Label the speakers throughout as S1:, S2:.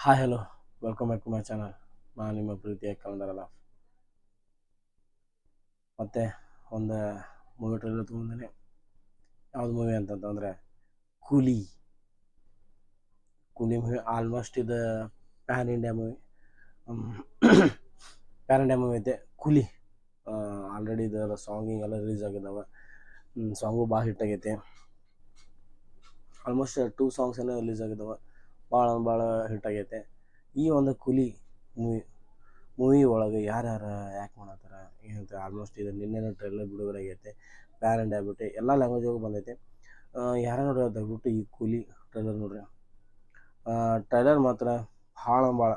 S1: Hi hello welcome back to my channel. ನಾನು ನಿಮ್ಮ ಪ್ರೀತಿಯ ಕನ್ನಡಲ್ಲ. ಮತ್ತೆ ಒಂದು ಮೂವಿ ಟ್ರೈಲರ್ ತೊಗೊಂಡಿನಿ. ಯಾವ್ದು ಮೂವಿ ಅಂತಂತಂದರೆ ಕೂಲಿ ಮೂವಿ. ಆಲ್ಮೋಸ್ಟ್ ಇದು PAN India movie. PAN India movie ಐತೆ ಕೂಲಿ. ಆಲ್ರೆಡಿ ಇದರ ಸಾಂಗಿಂಗ್ ಎಲ್ಲ ರಿಲೀಸ್ ಆಗಿದ್ದಾವೆ. ಸಾಂಗು ಭಾಳ ಹಿಟ್ ಆಗೈತೆ. ಆಲ್ಮೋಸ್ಟ್ 2 ಸಾಂಗ್ಸ್ ಎಲ್ಲ ರಿಲೀಸ್ ಆಗಿದ್ದಾವೆ. ಭಾಳ ಹಿಟ್ ಆಗೈತೆ ಈ ಒಂದು ಕೂಲಿ ಮೂವಿ ಒಳಗೆ ಯಾರ್ಯಾರು ಆ್ಯಕ್ಟ್ ಮಾಡತ್ತಾರ ಏನಂತ. ಆಲ್ಮೋಸ್ಟ್ ಇದು ನಿನ್ನೆ ಟ್ರೈಲರ್ ಬಿಡುಗಡೆ ಆಗೈತೆ. ಪ್ಯಾನ್ ಇಂಡಿಯಾ ಬಿಟ್ಟು ಎಲ್ಲ ಲ್ಯಾಂಗ್ವೇಜಾಗೂ ಬಂದೈತೆ. ಯಾರು ನೋಡ್ರಿ ದಯವಿಟ್ಟು ಈ ಕೂಲಿ ಟ್ರೈಲರ್ ನೋಡ್ರಿ. ಟ್ರೈಲರ್ ಮಾತ್ರ ಭಾಳ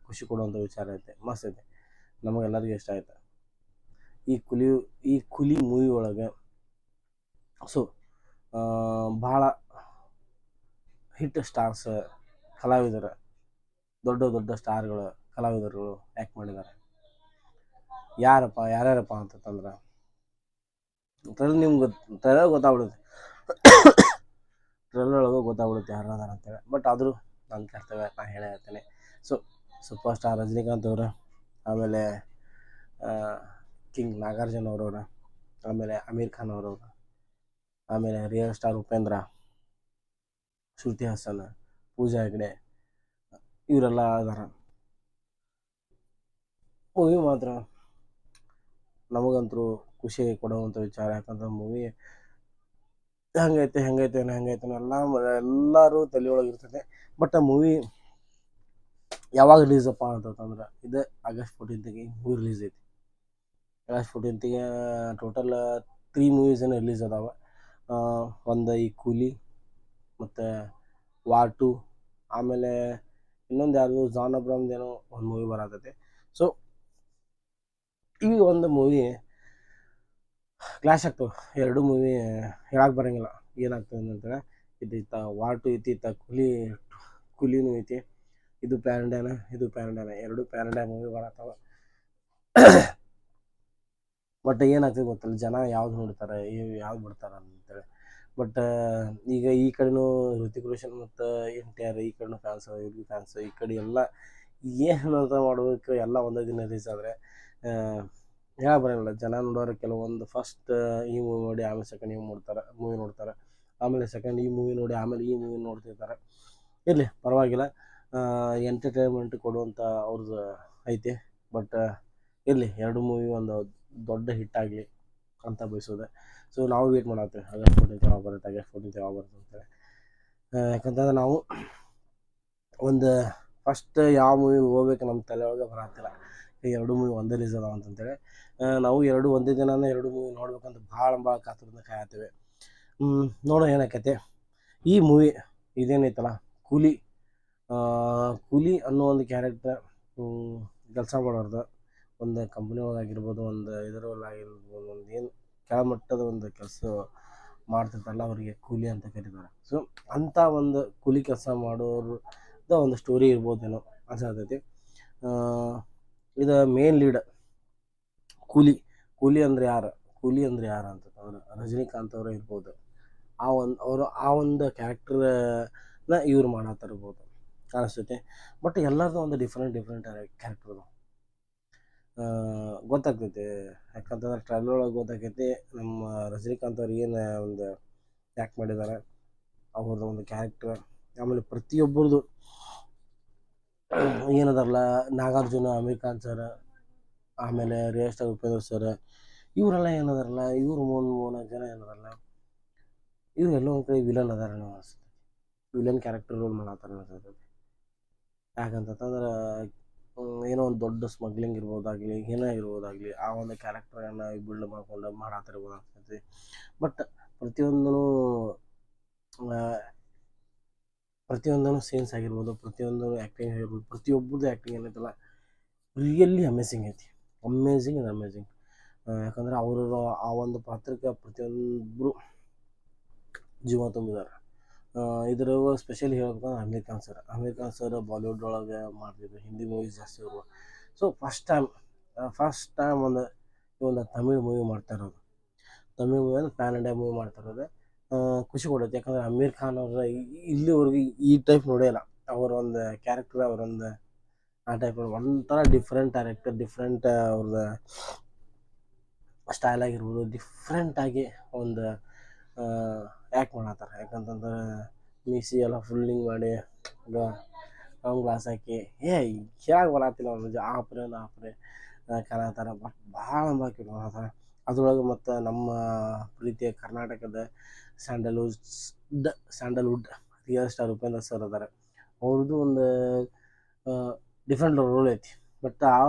S1: ಖುಷಿ ಕೊಡುವಂಥ ವಿಚಾರ ಐತೆ. ಮಸ್ತ್ ಐತೆ, ನಮಗೆಲ್ಲರಿಗೂ ಇಷ್ಟ ಆಯ್ತು ಈ ಕೂಲಿ ಮೂವಿ ಒಳಗೆ. ಸೊ ಭಾಳ ಹಿಟ್ ಸ್ಟಾರ್ಸ್, ಕಲಾವಿದರು, ದೊಡ್ಡ ಸ್ಟಾರ್ಗಳು, ಕಲಾವಿದರುಗಳು ಆ್ಯಕ್ಟ್ ಮಾಡಿದ್ದಾರೆ. ಯಾರ್ಯಾರಪ್ಪ ಅಂತಂದ್ರೆ ಟ್ರೈಲರ್ ನಿಮ್ಗೆ ಗೊತ್ತಾಗ್ಬಿಡುತ್ತೆ. ಟ್ರೈಲರ್ ಒಳಗೆ ಗೊತ್ತಾಗ್ಬಿಡುತ್ತೆ ಯಾರದಾರ ಅಂತೇಳಿ. ಬಟ್ ಆದರೂ ನನ್ನ ಕರ್ತವ್ಯ ನಾನು ಹೇಳೇ ಹೇಳ್ತೇನೆ. ಸೊ ಸೂಪರ್ ಸ್ಟಾರ್ ರಜನಿಕಾಂತ್ ಅವರು, ಆಮೇಲೆ ಕಿಂಗ್ ನಾಗಾರ್ಜುನ ಅವರವರು, ಆಮೇಲೆ ಅಮೀರ್ ಖಾನ್ ಅವರವರು, ಆಮೇಲೆ ರಿಯಲ್ ಸ್ಟಾರ್ ಉಪೇಂದ್ರ, ಶ್ರುತಿ ಹಾಸನ್, ಪೂಜಾ ಹೆಗ್ಡೆ, ಇವರೆಲ್ಲ ಅದಾರ. ಮೂವಿ ಮಾತ್ರ ನಮಗಂತರೂ ಖುಷಿ ಕೊಡುವಂಥ ವಿಚಾರ. ಯಾಕಂದ್ರೆ ಮೂವಿ ಹೆಂಗೈತೆ ಎಲ್ಲರೂ ತಲೆಯೊಳಗೆ ಇರ್ತೈತೆ. ಬಟ್ ಆ ಮೂವಿ ಯಾವಾಗ ರಿಲೀಸಪ್ಪ ಅಂತಂದ್ರೆ ಇದು ಆಗಸ್ಟ್ 14ಗೆ ಮೂವಿ ರಿಲೀಸ್ ಐತಿ. ಆಗಸ್ಟ್ 14ಗೆ ಟೋಟಲ್ 3 ಮೂವೀಸ್ ಏನೋ ರಿಲೀಸ್ ಅದಾವೆ. ಒಂದು ಈ ಕೂಲಿ, ಮತ್ತು ವಾರ್ 2, ಆಮೇಲೆ ಇನ್ನೊಂದು ಯಾವುದು ಜಾನ್ ಅಬ್ರಾಮ್ದೇನೋ ಒಂದು ಮೂವಿ ಬರತೈತೆ. ಸೊ ಈ ಒಂದು ಮೂವಿ ಕ್ಲಾಶ್ ಆಗ್ತವೆ. ಎರಡು ಮೂವಿ ಹೇಳಕ್ಕೆ ಬರೋಂಗಿಲ್ಲ ಏನಾಗ್ತದೆ ಅಂತೇಳಿ. ಇತ್ತ ವಾರ್ 2 ಐತಿ, ಇತ್ತ ಕೂಲಿನೂ ಐತಿ. ಇದು ಪ್ಯಾನ್ ಇಂಡಿಯಾನ, ಎರಡು ಪ್ಯಾನ್ ಇಂಡಿಯಾ ಮೂವಿ ಬರತ್ತವ. ಬಟ್ ಏನಾಗ್ತದೆ ಗೊತ್ತಿಲ್ಲ, ಜನ ಯಾವ್ದು ನೋಡ್ತಾರೆ, ಯಾವ್ದು ಬಿಡ್ತಾರೆ ಅಂತೇಳಿ. ಬಟ್ ಈಗ ಈ ಕಡೆನೂ ಋತಿಕ್ ರೋಷನ್ ಮತ್ತು NTR, ಈ ಕಡೆನೂ ಫ್ಯಾನ್ಸ್, ಇವ್ರಿಗೆ ಫ್ಯಾನ್ಸ್, ಈ ಕಡೆ ಎಲ್ಲ ಏನು ಅಂತ ಮಾಡಬೇಕು. ಎಲ್ಲ ಒಂದೇ ದಿನ ರಿಲೀಸ್ ಆದರೆ ಹೇಳಕ್ಕೆ ಬರೋಂಗಿಲ್ಲ. ಜನ ನೋಡೋರು ಕೆಲವೊಂದು ಫಸ್ಟ್ ಈ ಮೂವಿ ನೋಡಿ ಆಮೇಲೆ ಸೆಕೆಂಡ್ ಮೂವಿ ನೋಡ್ತಾರೆ, ಆಮೇಲೆ ಸೆಕೆಂಡ್ ಈ ಮೂವಿ ನೋಡಿ ಆಮೇಲೆ ಈ ಮೂವಿ ನೋಡ್ತಿರ್ತಾರೆ. ಇರಲಿ, ಪರವಾಗಿಲ್ಲ. ಎಂಟರ್ಟೈನ್ಮೆಂಟ್ ಕೊಡುವಂಥ ಅವ್ರದ್ದು ಐತೆ. ಬಟ್ ಇರಲಿ, ಎರಡು ಮೂವಿ ಒಂದು ದೊಡ್ಡ ಹಿಟ್ ಆಗಲಿ ಅಂತ ಬಯಸೋದೆ. ಸೊ ನಾವು ವೇಟ್ ಮಾಡತ್ತೇವೆ ಆಗಸ್ಟ್ 14 ಯಾವಾಗ ಬರುತ್ತೆ ಅಂತೇಳಿ. ಯಾಕಂತಂದ್ರೆ ನಾವು ಒಂದು ಫಸ್ಟ್ ಯಾವ ಮೂವಿ ಹೋಗ್ಬೇಕು ನಮ್ಮ ತಲೆ ಒಳಗೆ ಬರತ್ತಿಲ್ಲ. ಈ ಎರಡು ಮೂವಿ ಒಂದೇ ರಿಲೀಸ್ ಅದಾವ ಅಂತಂತೇಳಿ ನಾವು ಒಂದೇ ದಿನನೇ ಎರಡು ಮೂವಿ ನೋಡ್ಬೇಕಂತ ಭಾಳ ಕಾತುರದಿಂದ ಕಾಯತ್ತೇವೆ. ನೋಡೋಣ ಏನಾಕೈತೆ ಈ ಮೂವಿ. ಇದೇನೈತಲ್ಲ ಕೂಲಿ ಅನ್ನೋ ಒಂದು ಕ್ಯಾರೆಕ್ಟರ್ ಕೆಲಸ ಮಾಡೋರ್ದು ಒಂದು ಕಂಪ್ನಿ ಒಳಗಾಗಿರ್ಬೋದು, ಒಂದು ಇದರೊಳಗಾಗಿರ್ಬೋದು, ಒಂದು ಏನು ಕೆಳಮಟ್ಟದ ಒಂದು ಕೆಲಸ ಮಾಡ್ತಿರ್ತಾರಲ್ಲ ಅವರಿಗೆ ಕೂಲಿ ಅಂತ ಕರೀತಾರೆ. ಸೊ ಅಂಥ ಒಂದು ಕೂಲಿ ಕೆಲಸ ಮಾಡೋರ್ದ ಒಂದು ಸ್ಟೋರಿ ಇರ್ಬೋದೇನೋ ಅನ್ಸತೈತಿ. ಇದು ಮೇನ್ ಲೀಡ್ ಕೂಲಿ ಅಂದರೆ ಯಾರು ಅಂತಂದ್ರೆ ರಜನಿಕಾಂತ್ ಅವರೇ ಇರ್ಬೋದು. ಆ ಒಂದು ಕ್ಯಾರೆಕ್ಟರ್ನ ಇವ್ರು ಮಾಡತ್ತಿರ್ಬೋದು ಕಾಣಿಸ್ತೈತೆ. ಬಟ್ ಎಲ್ಲರದ್ದು ಒಂದು ಡಿಫ್ರೆಂಟ್ ಕ್ಯಾರೆಕ್ಟರ್ ಗೊತ್ತಾಗ್ತೈತೆ. ಯಾಕಂತಂದ್ರೆ ಟ್ರೈಲರ್ ಒಳಗೆ ಗೊತ್ತಾಗೈತಿ ನಮ್ಮ ರಜನಿಕಾಂತ್ ಅವ್ರು ಏನು ಒಂದು ಆ್ಯಕ್ಟ್ ಮಾಡಿದ್ದಾರೆ, ಅವ್ರದ್ದು ಒಂದು ಕ್ಯಾರೆಕ್ಟರ್. ಆಮೇಲೆ ಪ್ರತಿಯೊಬ್ಬರದು ಏನದಾರಲ್ಲ, ನಾಗಾರ್ಜುನ, ಅಮೀರ್ ಖಾನ್ ಸರ್, ಆಮೇಲೆ ರಿಯಲ್ ಸ್ಟಾರ್ ಉಪೇಂದ್ರ ಸರ್, ಇವರೆಲ್ಲ ಏನದಾರಲ್ಲ, ಇವರು 3-4 ಜನ ಏನದಾರಲ್ಲ, ಇವ್ರು ಎಲ್ಲೋ ಒಂದು ಕಡೆ ವಿಲನ್ ಅದಾರ ಅನಿಸ್ತದೆ. ವಿಲನ್ ಕ್ಯಾರೆಕ್ಟರ್ ರೋಲ್ ಮಾಡತ್ತಾರ ಅನಿಸ್ತದೆ. ಯಾಕಂತಂದ್ರೆ ಏನೋ ಒಂದು ದೊಡ್ಡ ಸ್ಮಗ್ಲಿಂಗ್ ಇರ್ಬೋದಾಗಲಿ, ಏನೇ ಇರ್ಬೋದಾಗಲಿ, ಆ ಒಂದು ಕ್ಯಾರೆಕ್ಟರನ್ನು ಬಿಲ್ಡ್ ಮಾಡ್ಕೊಂಡು ಮಾಡತ್ತಿರ್ಬೋದು ಅನಿಸ್ತೈತಿ. ಬಟ್ ಪ್ರತಿಯೊಂದೂ ಸೀನ್ಸ್ ಆಗಿರ್ಬೋದು, ಪ್ರತಿಯೊಂದು ಆ್ಯಕ್ಟಿಂಗ್ ಆಗಿರ್ಬೋದು, ಪ್ರತಿಯೊಬ್ಬರದ್ದು ಆ್ಯಕ್ಟಿಂಗ್ ಏನೈತಲ್ಲ ರಿಯಲಿ ಅಮೇಝಿಂಗ್ ಐತಿ. ಅಮೇಝಿಂಗ್. ಯಾಕಂದ್ರೆ ಅವರು ಆ ಒಂದು ಪಾತ್ರಕ್ಕೆ ಪ್ರತಿಯೊಬ್ಬರು ಜೀವ ತುಂಬಿದ್ದಾರೆ. ಇದ್ರ ಸ್ಪೆಷಲಿ ಹೇಳ್ಬೇಕಂದ್ರೆ ಅಮೀರ್ ಖಾನ್ ಸರ್ ಬಾಲಿವುಡ್ ಒಳಗೆ ಮಾಡ್ತಿದ್ರು, ಹಿಂದಿ ಮೂವೀಸ್ ಜಾಸ್ತಿ ಅವರು. ಸೊ ಫಸ್ಟ್ ಟೈಮ್ ಒಂದು ತಮಿಳ್ ಮೂವಿ ಮಾಡ್ತಾ ಇರೋದು. ತಮಿಳ್ ಮೂವಿ ಅಂದರೆ ಪ್ಯಾನ್ ಇಂಡಿಯಾ ಮೂವಿ ಮಾಡ್ತಾ ಇರೋದು ಖುಷಿ ಕೊಡುತ್ತೆ. ಯಾಕಂದರೆ ಅಮೀರ್ ಖಾನ್ ಅವ್ರ ಇಲ್ಲಿವರೆಗೂ ಈ ಟೈಪ್ ನೋಡೇ ಇಲ್ಲ. ಅವ್ರ ಒಂದು ಕ್ಯಾರೆಕ್ಟರ್, ಅವರೊಂದು ಆ ಟೈಪ್ ಒಂಥರ ಡಿಫ್ರೆಂಟ್ ಕ್ಯಾರೆಕ್ಟರ್, ಡಿಫ್ರೆಂಟ್ ಅವ್ರದ್ದು ಸ್ಟೈಲ್ ಆಗಿರ್ಬೋದು, ಡಿಫ್ರೆಂಟಾಗಿ ಒಂದು ಆ್ಯಕ್ಟ್ ಮಾಡತ್ತಾರೆ. ಯಾಕಂತಂದ್ರೆ ಮೀಸಿ ಎಲ್ಲ ಫುಲ್ಲಿಂಗ್ ಮಾಡಿ ಅವ್ನು ಗ್ಲಾಸ್ ಹಾಕಿ ಹೇಳಕ್ಕೆ ಬರತ್ತಿಲ್ಲ ಅವ್ನು ಆಪ್ರೆ ಕಲಾತಾರ. ಬಟ್ ಭಾಳ ಅಂಬಾಕಿ ಮಾಡತ್ತಾರ ಅದ್ರೊಳಗೆ. ಮತ್ತು ನಮ್ಮ ಪ್ರೀತಿಯ ಕರ್ನಾಟಕದ Sandalwood real star Upendra sir ಅದಾರೆ. ಅವ್ರದ್ದು ಒಂದು ಡಿಫ್ರೆಂಟ್ ರೋಲ್ ಐತಿ. ಬಟ್ ಆ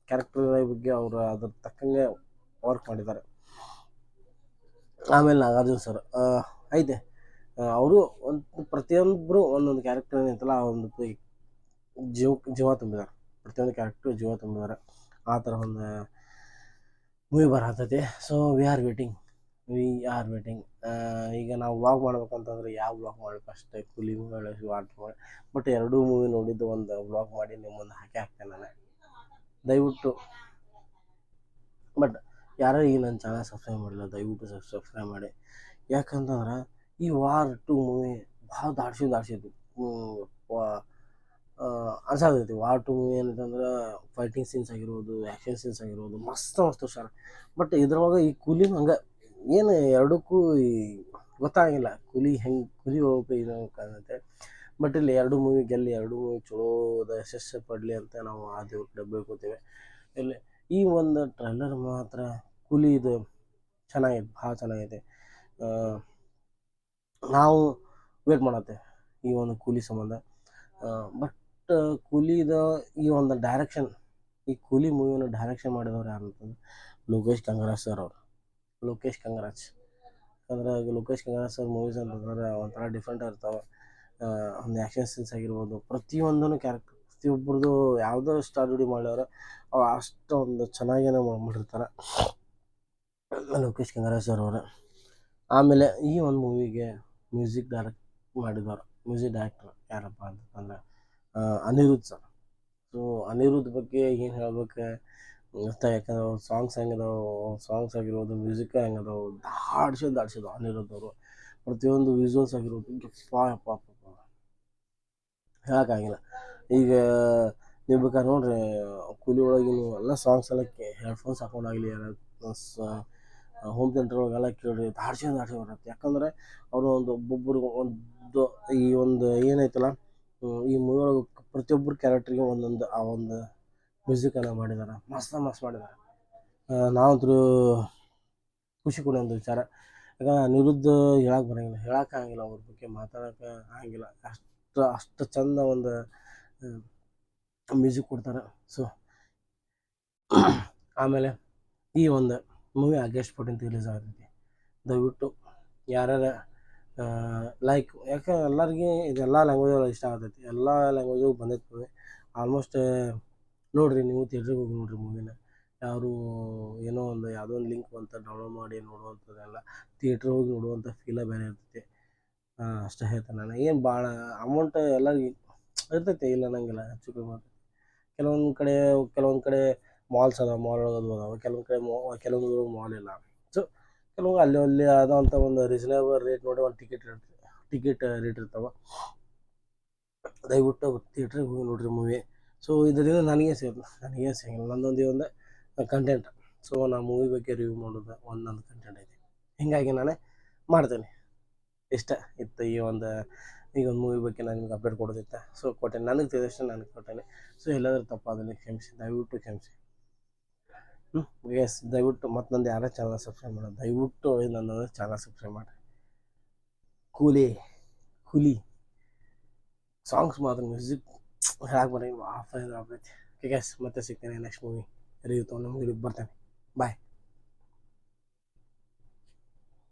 S1: ಕ್ಯಾರೆಕ್ಟರ್ ಬಗ್ಗೆ ಅವರು ಅದ್ರ ತಕ್ಕಂಗೆ ವರ್ಕ್ ಮಾಡಿದ್ದಾರೆ. ಆಮೇಲೆ ನಾಗಾರ್ಜುನ ಸರ್ ಐತೆ. ಅವರು ಒಂದು ಪ್ರತಿಯೊಬ್ಬರು ಒಂದೊಂದು ಕ್ಯಾರೆಕ್ಟರ್ ಏನೈತಲ್ಲ ಆ ಒಂದು ಜೀವ ತುಂಬಿದ್ದಾರೆ. ಪ್ರತಿಯೊಂದು ಕ್ಯಾರೆಕ್ಟರ್ ಜೀವ ತುಂಬಿದ್ದಾರೆ. ಆ ಥರ ಒಂದು ಮೂವಿ ಬರತೈತಿ. So we are waiting. ಈಗ ನಾವು ವ್ಲಾಗ್ ಮಾಡ್ಬೇಕಂತಂದ್ರೆ ಯಾವ ವ್ಲಾಗ್ ಮಾಡಬೇಕು ಅಷ್ಟೇ, ಕೂಲಿ ವಾಟ್ ಮಾಡಿ. ಬಟ್ ಎರಡೂ ಮೂವಿ ನೋಡಿದ್ದು ಒಂದು ವ್ಲಾಗ್ ಮಾಡಿ ನಿಮ್ಮ ಮುಂದೆ ಹಾಕ್ತೇನೆ ನಾನು. ದಯವಿಟ್ಟು ಬಟ್ ಯಾರು ಈಗ ನನ್ನ ಚಾನಲ್ ಸಬ್ಸ್ಕ್ರೈಬ್ ಮಾಡಿಲ್ಲ, ದಯವಿಟ್ಟು ಸಬ್ಸ್ಕ್ರೈಬ್ ಮಾಡಿ. ಯಾಕಂತಂದ್ರೆ ಈ ವಾರ್ 2 ಮೂವಿ ಭಾಳ ದಾಡ್ಸಿದ್ದು ಅನ್ಸಾಕತೈತಿ. ವಾರ್ 2 ಮೂವಿ ಏನಂತಂದ್ರೆ ಫೈಟಿಂಗ್ ಸೀನ್ಸ್ ಆಗಿರ್ಬೋದು, ಆ್ಯಕ್ಷನ್ ಸೀನ್ಸ್ ಆಗಿರ್ಬೋದು, ಮಸ್ತ್ ಹುಷಾರು. ಬಟ್ ಇದ್ರೊಳಗೆ ಈ ಕೂಲಿನೂ ಹಂಗೆ ಏನು ಎರಡಕ್ಕೂ ಗೊತ್ತಾಗಿಲ್ಲ. ಕೂಲಿ ಹೋಗ್ಬೇಕು ಇದು ಕಾಣುತ್ತೆ. ಬಟ್ ಇಲ್ಲಿ ಎರಡು ಮೂವಿ ಗೆಲ್ಲಿ, ಎರಡು ಮೂವಿ ಚಲೋದ ಯಶಸ್ಸು ಪಡಲಿ ಅಂತ ನಾವು ಆ ದೇವ್ರ ಕಡೆ ಬೇಡ್ಕೋತೇವೆ. ಇಲ್ಲಿ ಈ ಒಂದು ಟ್ರೈಲರ್ ಮಾತ್ರ ಕೂಲಿ ಇದು ಚೆನ್ನಾಗೈತೆ, ಭಾಳ ಚೆನ್ನಾಗೈತೆ. ನಾವು ವೇಟ್ ಮಾಡತ್ತೇವೆ ಈ ಒಂದು ಕೂಲಿ ಸಂಬಂಧ. ಬಟ್ ಕೂಲಿದ ಈ ಒಂದು ಡೈರೆಕ್ಷನ್, ಈ ಕೂಲಿ ಮೂವಿಯನ್ನು ಡೈರೆಕ್ಷನ್ ಮಾಡಿದವ್ರು ಯಾರು ಅಂತಂದ್ರೆ ಲೋಕೇಶ್ ಕಂಗರಾಜ್ ಸರ್ ಅವರು. ಲೋಕೇಶ್ ಕಂಗರಾಜ್ ಅಂದ್ರೆ ಲೋಕೇಶ್ ಕಂಗರಾಜ್ ಸರ್ ಮೂವೀಸ್ ಅಂತಂದ್ರೆ ಒಂಥರ ಡಿಫ್ರೆಂಟ್ ಇರ್ತಾವೆ. ಒಂದು ಆ್ಯಕ್ಷನ್ ಸೀನ್ಸ್ ಆಗಿರ್ಬೋದು, ಪ್ರತಿಯೊಂದೂ ಕ್ಯಾರೆಕ್ಟರ್, ಪ್ರತಿಯೊಬ್ಬರದು ಯಾವುದೋ ಸ್ಟಾರ್ ರೆಡಿ ಮಾಡ್ಯವ್ರೆ ಅವು ಅಷ್ಟು ಒಂದು ಚೆನ್ನಾಗೇನೋ ಮಾಡಿರ್ತಾರೆ ಲೋಕೇಶ್ ಕಂಗರಾಜ್ ಸರ್ ಅವರು. ಆಮೇಲೆ ಈ ಒಂದು ಮೂವಿಗೆ ಮ್ಯೂಸಿಕ್ ಡೈರೆಕ್ಟ್ ಮಾಡಿದವರು, ಮ್ಯೂಸಿಕ್ ಡೈರೆಕ್ಟರ್ ಯಾರಪ್ಪ ಅಂತಂದ್ರೆ ಅನಿರುದ್ಧ್ ಸರ್. ಸೊ ಅನಿರುದ್ಧ್ ಬಗ್ಗೆ ಏನು ಹೇಳ್ಬೇಕು ಇಷ್ಟ. ಯಾಕಂದ್ರೆ ಅವ್ರ ಸಾಂಗ್ಸ್ ಹೆಂಗದಾವೆ, ಸಾಂಗ್ಸ್ ಆಗಿರ್ಬೋದು, ಮ್ಯೂಸಿಕ್ ಹೆಂಗದಾವೆ, ದಾಡ್ಸಿದ್ದು ಅನಿರುದ್ಧ್ ಅವರು. ಪ್ರತಿಯೊಂದು ವಿಜುವಲ್ಸ್ ಆಗಿರ್ಬೋದು, ಯಪ್ಪ ಹೇಳೋಕ್ಕಾಗಿಲ್ಲ. ಈಗ ನೀವು ಬೇಕಾದ್ರೆ ನೋಡ್ರಿ, ಕೂಲಿ ಒಳಗಿನ ಎಲ್ಲ ಸಾಂಗ್ಸ್ ಎಲ್ಲ ಹೆಡ್ಫೋನ್ಸ್ ಹಾಕೊಂಡಾಗಲಿ, ಹೋಮ್ ಥಿಯೇಟರ್ ಒಳಗೆಲ್ಲ ಕೇಳಿ ದಾಡ್ಸ್ಕೊಂಡು ಬರುತ್ತೆ. ಯಾಕಂದರೆ ಅವರು ಒಬ್ಬೊಬ್ಬರು ಒಂದು ಈ ಒಂದು ಏನೈತಲ್ಲ ಈ ಮೂವಿ ಒಳಗೆ ಪ್ರತಿಯೊಬ್ಬರು ಕ್ಯಾರೆಕ್ಟ್ರಿಗೆ ಒಂದೊಂದು ಆ ಒಂದು ಮ್ಯೂಸಿಕನ್ನು ಮಾಡಿದ್ದಾರೆ, ಮಸ್ತ್ ಮಾಡಿದ್ದಾರೆ. ನಾವಂತರೂ ಖುಷಿ ಕೊಡೋ ವಿಚಾರ. ಯಾಕಂದ್ರೆ ಅನಿರುದ್ಧ್ ಹೇಳೋಕ್ಕಾಗಿಲ್ಲ, ಅವ್ರ ಬಗ್ಗೆ ಮಾತಾಡೋಕೆ ಆಗಂಗಿಲ್ಲ. ಅಷ್ಟು ಚಂದ ಒಂದು ಮ್ಯೂಸಿಕ್ ಕೊಡ್ತಾರೆ. ಸೊ ಆಮೇಲೆ ಈ ಒಂದು ಮೂವಿ August 14th ರಿಲೀಸ್ ಆಗ್ತೈತಿ. ದಯವಿಟ್ಟು ಯಾರ್ಯಾರು ಯಾಕೆ ಎಲ್ಲರಿಗೆ ಇದೆಲ್ಲ ಲ್ಯಾಂಗ್ವೇಜ್ ಇಷ್ಟ ಆಗ್ತೈತಿ, ಎಲ್ಲ ಲ್ಯಾಂಗ್ವೇಜಿಗೂ ಬಂದೈತಿ ಮೂವಿ ಆಲ್ಮೋಸ್ಟ್. ನೋಡಿರಿ, ನೀವು ಥಿಯೇಟ್ರಿಗೆ ಹೋಗಿ ನೋಡಿರಿ ಮೂವಿನ. ಯಾರು ಏನೋ ಒಂದು ಯಾವುದೋ ಒಂದು ಲಿಂಕ್ ಅಂತ ಡೌನ್ಲೋಡ್ ಮಾಡಿ ನೋಡುವಂಥದ್ದೆಲ್ಲ, ಥಿಯೇಟ್ರಿಗೆ ಹೋಗಿ ನೋಡುವಂಥ ಫೀಲೇ ಬೇರೆ ಇರ್ತೈತಿ. ಅಷ್ಟೇ ಹೇಳ್ತೇನೆ ನಾನು. ಏನು ಭಾಳ ಅಮೌಂಟ್ ಎಲ್ಲ ಇರ್ತೈತಿ, ಇಲ್ಲ ಅನ್ನಂಗಿಲ್ಲ, ಹೆಚ್ಚು ಕಮ್ಮಿ ಆಗ್ತೈತಿ. ಕೆಲವೊಂದು ಕಡೆ ಮಾಲ್ಸ್ ಅದಾವೆ, ಮಾಲ್ ಒಳಗೆ ಅದಾವೆ. ಕೆಲವೊಂದು ಮಾಲ್ ಇಲ್ಲ. ಸೊ ಕೆಲವು ಅಲ್ಲಿ ಆದಂಥ ಒಂದು ರೀಸನೇಬಲ್ ರೇಟ್ ನೋಡಿ ಒಂದು ಟಿಕೆಟ್ ರೇಟ್ ಇರ್ತಾವೆ. ದಯವಿಟ್ಟು ಥಿಯೇಟ್ರಿಗೆ ಹೋಗಿ ನೋಡಿರಿ ಮೂವಿ. ಸೊ ಇದರಿಂದ ನನಗೆ ಸಿಗಲ್ಲ, ನನ್ನೊಂದು ಒಂದು ಕಂಟೆಂಟ್. ಸೊ ನಾನು ಮೂವಿ ಬಗ್ಗೆ ರಿವ್ಯೂ ಮಾಡೋದು ಒಂದೊಂದು ಕಂಟೆಂಟ್ ಐತಿ, ಹೀಗಾಗಿ ನಾನು ಮಾಡ್ತೇನೆ. ಇಷ್ಟ ಇತ್ತು ಈ ಒಂದು ಮೂವಿ ಬಗ್ಗೆ ನಾನು ನಿಮ್ಗೆ ಅಪ್ಡೇಟ್ ಕೊಡೋದಿತ್ತು. ಸೊ ಕೊಟ್ಟೆ, ನನಗೆ ತಿಳಿದಷ್ಟು ನನಗೆ ಕೊಟ್ಟೇನೆ. ಸೊ ಎಲ್ಲಾದರೂ ತಪ್ಪಾದಲ್ಲಿ ಕ್ಷಮಿಸಿ, ದಯವಿಟ್ಟು ಕ್ಷಮಿಸಿ. ದಯವಿಟ್ಟು ಮತ್ತು ನಂದು ಯಾರೇ ಚಾನಲ್ ಸಬ್ಸ್ಕ್ರೈಬ್ ಮಾಡೋದು, ದಯವಿಟ್ಟು ನನ್ನ ಚಾನಲ್ ಸಬ್ಸ್ಕ್ರೈಬ್ ಮಾಡಿರಿ. ಕೂಲಿ ಸಾಂಗ್ಸ್ ಮಾತ್ರ ಮ್ಯೂಸಿಕ್ ಹೇಳಕ್ಕೆ ಬರೋಂಗಿಲ್ಲ, ಆಫ್ ಆಗೈತಿ. ಓಕೆ ಗೈಸ್, ಮತ್ತೆ ಸಿಗ್ತೇನೆ ನೆಕ್ಸ್ಟ್ ಮೂವಿ ರಿವ್ಯೂ ತೊಗೊಂಡು ನಿಮ್ಗೆ ಬರ್ತೇನೆ. ಬಾಯ್.